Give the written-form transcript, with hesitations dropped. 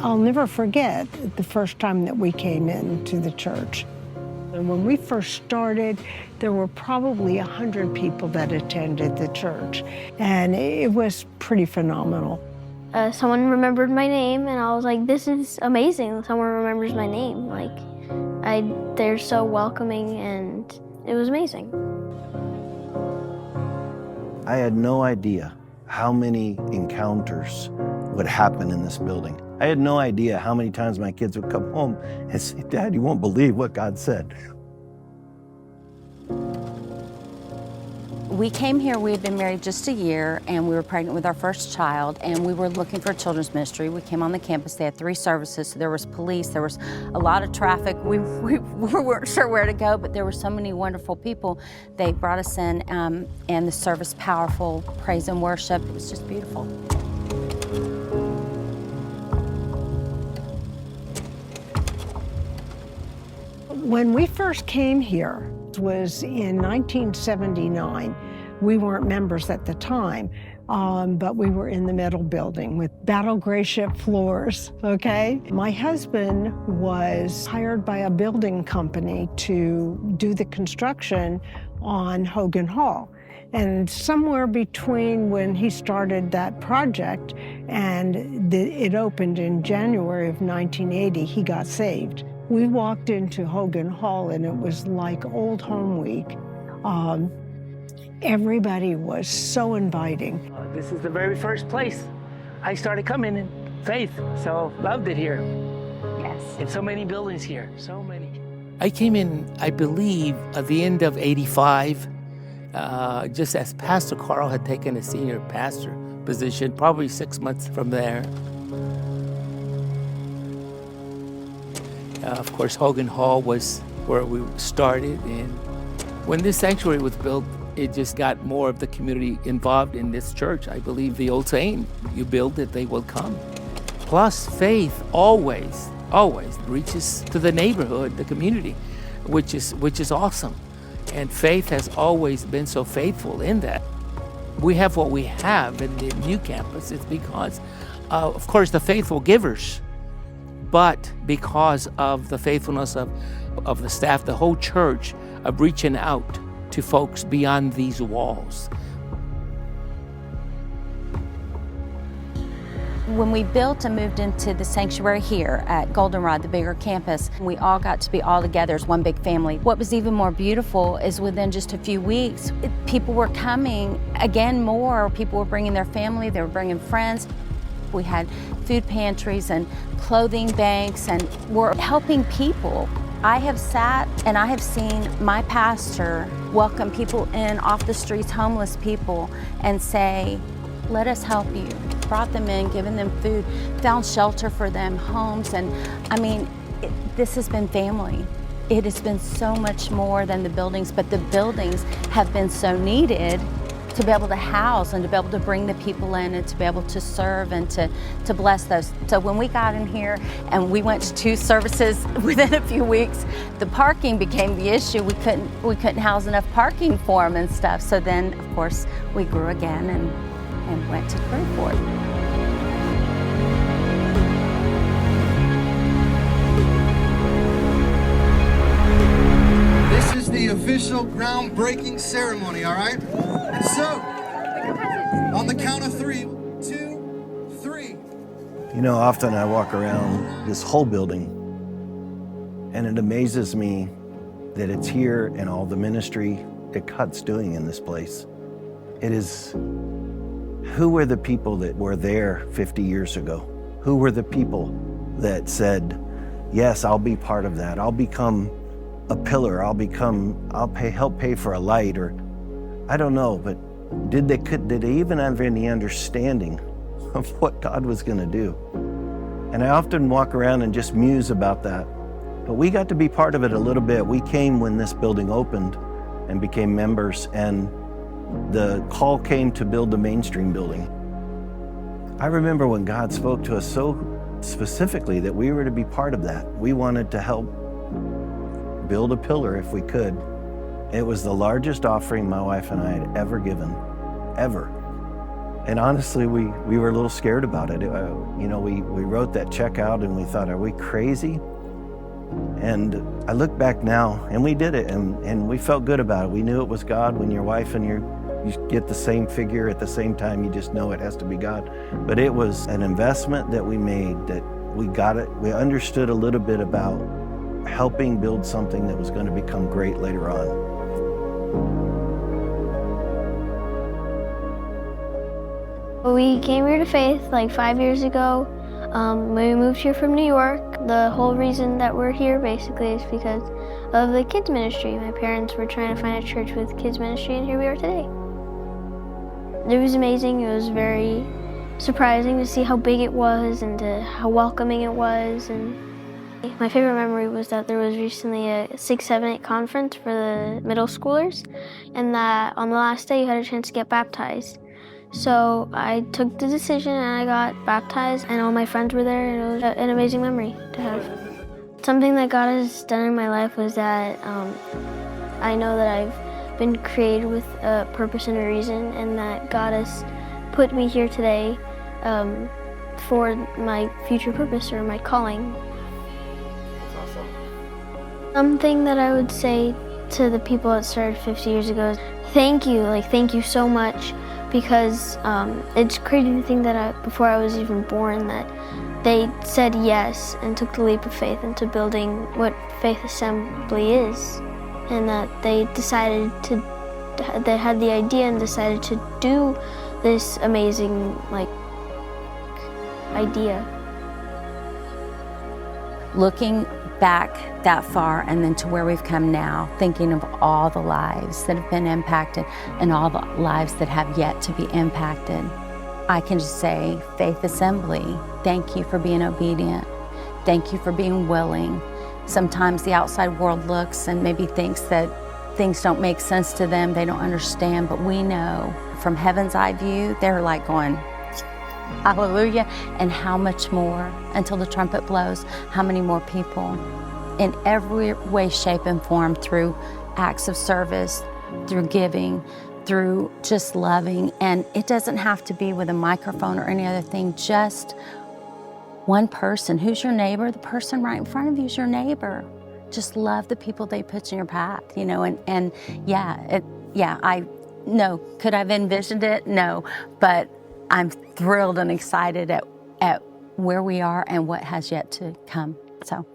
I'll never forget the first time that we came into the church. And when we first started, there were probably 100 people that attended the church, and it was pretty phenomenal. Someone remembered my name, and I was like, this is amazing. Someone remembers my name. Like, they're so welcoming, and it was amazing. I had no idea how many encounters would happen in this building. I had no idea how many times my kids would come home and say, Dad, you won't believe what God said. We came here, we had been married just a year, and we were pregnant with our first child, and we were looking for a children's ministry. We came on the campus, they had 3 services, so there was police, there was a lot of traffic. We weren't sure where to go, but there were so many wonderful people. They brought us in, and the service, powerful, praise and worship. It was just beautiful. When we first came here, it was in 1979. We weren't members at the time, but we were in the metal building with battle gray ship floors, okay? My husband was hired by a building company to do the construction on Hogan Hall. And somewhere between when he started that project and it opened in January of 1980, he got saved. We walked into Hogan Hall and it was like old home week. Everybody was so inviting. This is the very first place I started coming in faith, so loved it here. Yes. And so many buildings here, so many. I came in, I believe, at the end of '85, just as Pastor Carl had taken a senior pastor position, probably 6 months from there. Of course, Hogan Hall was where we started, and when this sanctuary was built, it just got more of the community involved in this church. I believe the old saying, you build it, they will come. Plus, faith always reaches to the neighborhood, the community, which is awesome. And faith has always been so faithful in that. We have what we have in the new campus. It's because, of course, the faithful givers, but because of the faithfulness of the staff, the whole church, of reaching out to folks beyond these walls. When we built and moved into the sanctuary here at Goldenrod, the bigger campus, we all got to be all together as one big family. What was even more beautiful is within just a few weeks, people were coming again more. People were bringing their family, they were bringing friends. We had food pantries and clothing banks, and we're helping people. I have sat and I have seen my pastor welcome people in off the streets, homeless people, and say, let us help you. Brought them in, given them food, found shelter for them, homes, and I mean, this has been family. It has been so much more than the buildings, but the buildings have been so needed to be able to house and to be able to bring the people in and to be able to serve and to bless those. So when we got in here and we went to 2 services within a few weeks, the parking became the issue. We couldn't house enough parking for them and stuff. So then, of course, we grew again and went to Crewport. This is the official groundbreaking ceremony, all right? And so, on the count of 3, 2, 3. You know, often I walk around this whole building and it amazes me that it's here and all the ministry that God's doing in this place. It is, who were the people that were there 50 years ago? Who were the people that said, yes, I'll be part of that. I'll become a pillar. Help pay for a light, or I don't know, but did they even have any understanding of what God was going to do? And I often walk around and just muse about that. But we got to be part of it a little bit. We came when this building opened and became members, and the call came to build the mainstream building. I remember when God spoke to us so specifically that we were to be part of that. We wanted to help build a pillar if we could. It was the largest offering my wife and I had ever given, ever. And honestly, we were a little scared about it. You know, we wrote that check out and we thought, are we crazy? And I look back now, and we did it, and we felt good about it. We knew it was God. When your wife and you get the same figure at the same time, you just know it has to be God. But it was an investment that we made, that we got it. We understood a little bit about helping build something that was going to become great later on. We came here to Faith like 5 years ago. We moved here from New York. The whole reason that we're here basically is because of the kids ministry. My parents were trying to find a church with kids ministry, and here we are today. It was amazing. It was very surprising to see how big it was and how welcoming it was. And my favorite memory was that there was recently a 6, 7, 8 conference for the middle schoolers, and that on the last day you had a chance to get baptized. So I took the decision and I got baptized, and all my friends were there, and it was an amazing memory to have. Something that God has done in my life was that I know that I've been created with a purpose and a reason, and that God has put me here today for my future purpose or my calling. That's awesome. Something that I would say to the people that started 50 years ago is thank you so much. Because it's crazy to think that before I was even born, that they said yes and took the leap of faith into building what Faith Assembly is, and that they had the idea and decided to do this amazing idea. Looking back that far and then to where we've come now, thinking of all the lives that have been impacted and all the lives that have yet to be impacted, I can just say, Faith Assembly, thank you for being obedient. Thank you for being willing. Sometimes the outside world looks and maybe thinks that things don't make sense to them, they don't understand, but we know from heaven's eye view, they're like going, hallelujah, and how much more until the trumpet blows, how many more people in every way, shape, and form, through acts of service, through giving, through just loving. And it doesn't have to be with a microphone or any other thing, just one person. Who's your neighbor? The person right in front of you is your neighbor. Just love the people they put in your path, you know, and I no, could I have envisioned it? No, but I'm thrilled and excited at where we are and what has yet to come. So